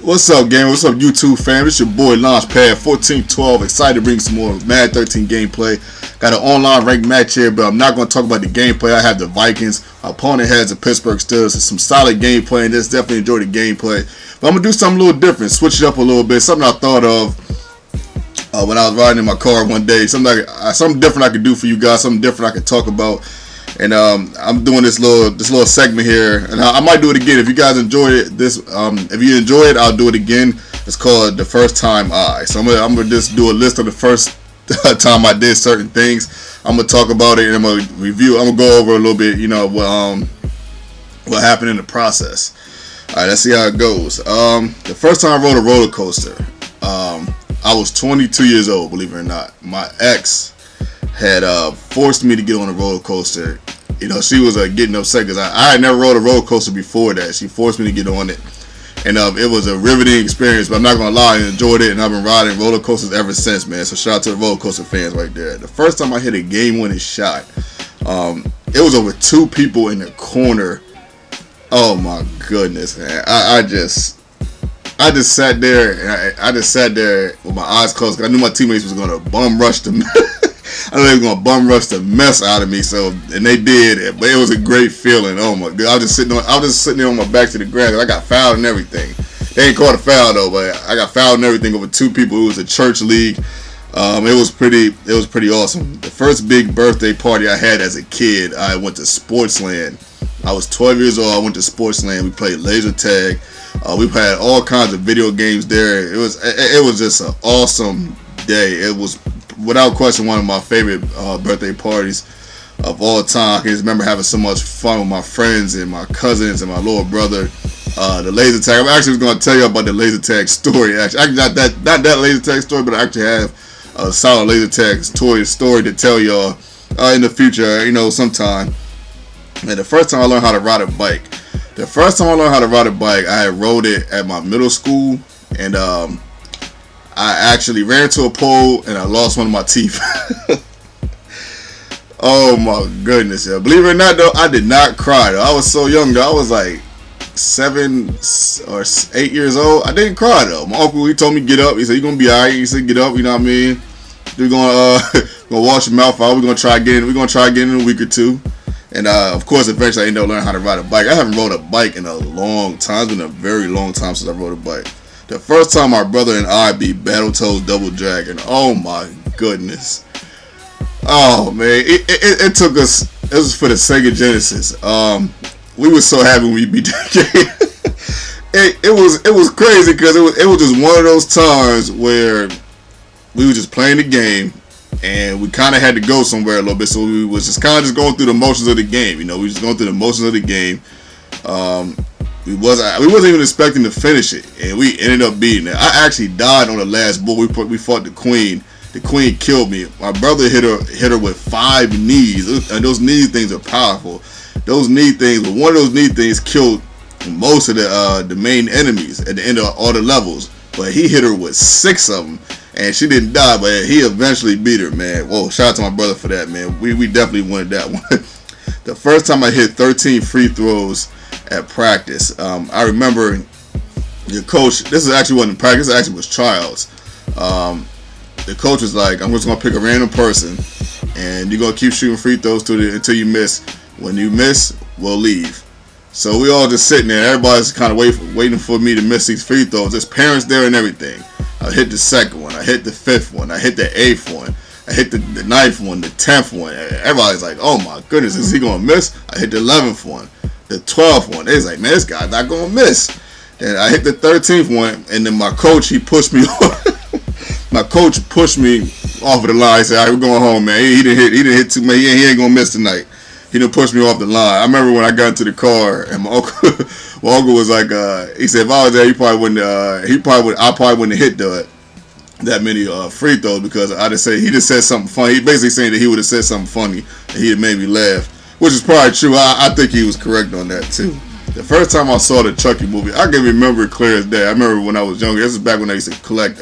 What's up, gang? What's up, YouTube fam? It's your boy Launchpad 1412. Excited to bring some more Madden 13 gameplay. Got an online ranked match here, but I'm not going to talk about the gameplay. I have the Vikings. My opponent has the Pittsburgh Steelers. It's some solid gameplay, and just definitely enjoy the gameplay. But I'm going to do something a little different, switch it up a little bit. Something I thought of when I was riding in my car one day. Something different I could do for you guys. Something different I could talk about. And I'm doing this little segment here, and I might do it again if you guys enjoyed it. If you enjoy it, I'll do it again. It's called The First Time I. So I'm gonna just do a list of the first time I did certain things. I'm gonna talk about it, and I'm gonna review. I'm gonna go over a little bit, what happened in the process. All right, let's see how it goes. The first time I rode a roller coaster, I was 22 years old. Believe it or not, my ex had forced me to get on a roller coaster. She was getting upset because I had never rode a roller coaster before that. She forced me to get on it, and it was a riveting experience. But I'm not gonna lie, I enjoyed it, and I've been riding roller coasters ever since, man. So shout out to the roller coaster fans right there. The first time I hit a game-winning shot, it was over 2 people in the corner. Oh my goodness, man! I just sat there, and I just sat there with my eyes closed because I knew my teammates was gonna bum rush them. I know they were gonna bum rush the mess out of me, and they did. But it was a great feeling. Oh my god! I was just sitting there on my back to the ground. I got fouled and everything. They ain't called a foul though, but I got fouled and everything over 2 people. It was a church league. It was pretty awesome. The first big birthday party I had as a kid, I went to Sportsland. I was 12 years old. I went to Sportsland. We played laser tag. We had all kinds of video games there. It was just an awesome day. It was, without question, one of my favorite birthday parties of all time. I can just remember having so much fun with my friends and my cousins and my little brother. The laser tag. I actually was going to tell you about the laser tag story. Actually, not that laser tag story, but I actually have a solid laser tag story to tell y'all in the future. Sometime. And the first time I learned how to ride a bike. I had rode it at my middle school, and I actually ran into a pole and I lost one of my teeth. Oh my goodness, yeah. Believe it or not though, I did not cry though. I was so young though. I was like 7 or 8 years old. I didn't cry though. My uncle, he told me get up. He said, "You're gonna be alright." He said, "Get up," you know what I mean? We're gonna wash your mouth out. We're gonna try again in a week or 2. And of course, eventually I ended up learning how to ride a bike. I haven't rode a bike in a long time. It's been a very long time since I rode a bike. The first time my brother and I beat Battletoads Double Dragon. Oh my goodness. Oh man, it took us. It was for the Sega Genesis. We were so happy when we beat that game. it was crazy because it was just one of those times where we were just playing the game. And we kind of had to go somewhere a little bit, so we was just kind of just going through the motions of the game. We was just going through the motions of the game. We wasn't even expecting to finish it, and we ended up beating it. I actually died on the last bull. We fought the queen. The queen killed me. My brother hit her with 5 knees, and those knee things are powerful. Those knee things, one of those knee things killed most of the main enemies at the end of all the levels. But he hit her with 6 of them. And she didn't die, but he eventually beat her, man. Whoa, shout out to my brother for that, man. We definitely won that one. The first time I hit 13 free throws at practice, I remember your coach, this actually wasn't practice, this actually was trials. The coach was like, "I'm just going to pick a random person, and you're going to keep shooting free throws until you miss. When you miss, we'll leave." So we all just sitting there. Everybody's kind of waiting for me to miss these free throws. There's parents there and everything. I hit the 2nd one. I hit the 5th one. I hit the 8th one. I hit the 9th one, the 10th one. Everybody's like, "Oh my goodness, is he going to miss?" I hit the 11th one, the 12th one. They was like, "Man, this guy's not going to miss." And I hit the 13th one, and then my coach, he pushed me off. My coach pushed me off of the line. He said, "All right, we're going home, man. He didn't hit too many. He ain't going to miss tonight." He didn't push me off the line. I remember when I got into the car, and my uncle was like, he said, "If I was there, I probably wouldn't have hit that many free throws because he just said something funny." He basically saying that he would have said something funny and he'd have made me laugh, which is probably true. I think he was correct on that too. The first time I saw the Chucky movie, I can remember it clear as day. I remember when I was younger. This is back when I used to collect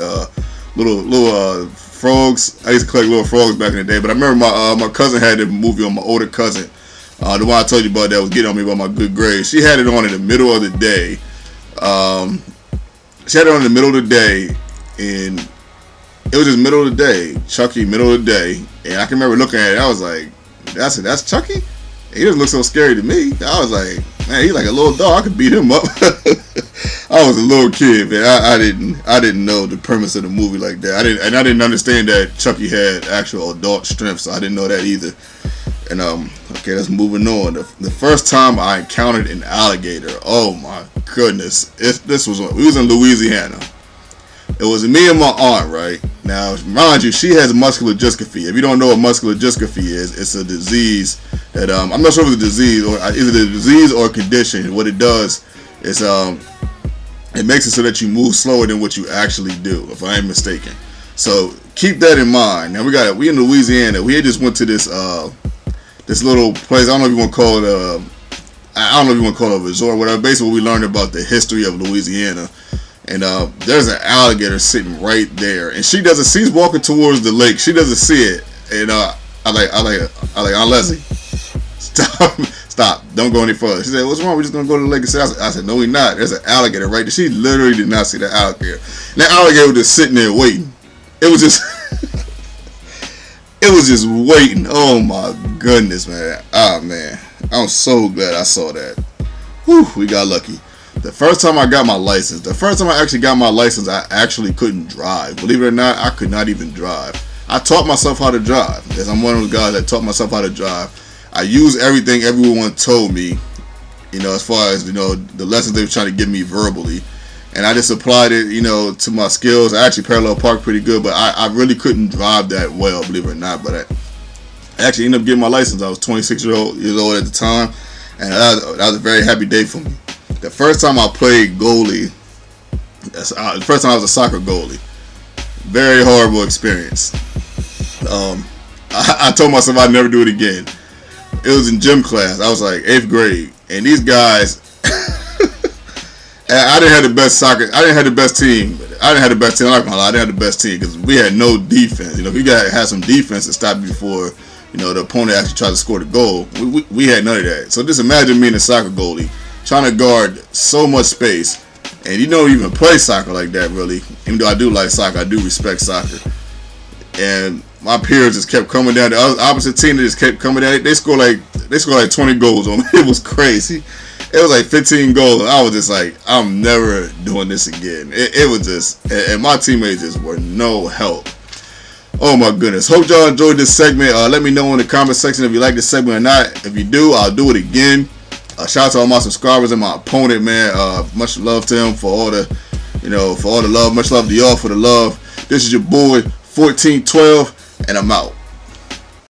little frogs. I used to collect little frogs back in the day. But I remember my cousin had the movie on, my older cousin. The one I told you about that was getting on me about my good grades. She had it on in the middle of the day. she had it on in the middle of the day, and it was just middle of the day, Chucky, middle of the day, and I can remember looking at it. I was like, that's Chucky. He doesn't look so scary to me. I was like, man, he's like a little dog. I could beat him up. I was a little kid, man. I didn't know the premise of the movie like that. I didn't understand that Chucky had actual adult strength, so I didn't know that either. And okay, let's moving on. The first time I encountered an alligator, oh my goodness, we was in Louisiana. It was me and my aunt, right? Now, mind you, she has muscular dystrophy. If you don't know what muscular dystrophy is, it's a disease that I'm not sure if it's a disease or either a disease or a condition. What it does is it makes it so that you move slower than what you actually do, if I ain't mistaken. So keep that in mind. Now we in Louisiana. We had just went to this this little place. I don't know if you want to call it a resort or whatever. Basically, we learned about the history of Louisiana. And there's an alligator sitting right there, and she's walking towards the lake. She doesn't see it, and I like Aunt Leslie, stop, don't go any further. She said, what's wrong? We're just gonna go to the lake and sit. I said, no, we're not. There's an alligator right there. She literally did not see the alligator. And that alligator was just sitting there waiting. It was just it was just waiting. Oh my goodness, man. Ah, man, I'm so glad I saw that. Whew, we got lucky. The first time I got my license, I actually couldn't drive. Believe it or not, I could not even drive. I taught myself how to drive, because I'm one of those guys that taught myself how to drive. I used everything everyone told me, as far as, the lessons they were trying to give me verbally. And I just applied it, to my skills. I actually parallel parked pretty good, but I really couldn't drive that well, believe it or not. But I actually ended up getting my license. I was 26 years old at the time, and that was a very happy day for me. The first time I played goalie, the first time I was a soccer goalie, very horrible experience. I told myself I'd never do it again. It was in gym class. I was like 8th grade, and these guys, and I didn't have the best soccer. I didn't have the best team. I'm not gonna lie, I didn't have the best team because we had no defense. If you gotta have some defense to stop you before, the opponent actually tried to score the goal. We had none of that. So just imagine being a soccer goalie, trying to guard so much space, and you don't even play soccer like that, really. Even though I do like soccer, I do respect soccer. And my peers just kept coming down. The opposite team just kept coming down. They scored like 20 goals on me. It was crazy. It was like 15 goals. I was just like, I'm never doing this again. It was just, and my teammates just were no help. Oh my goodness. Hope y'all enjoyed this segment. Let me know in the comment section if you like this segment or not. If you do, I'll do it again. Shout out to all my subscribers and my opponent, man. Much love to him for all the, for all the love. Much love to y'all for the love. This is your boy 1412, and I'm out.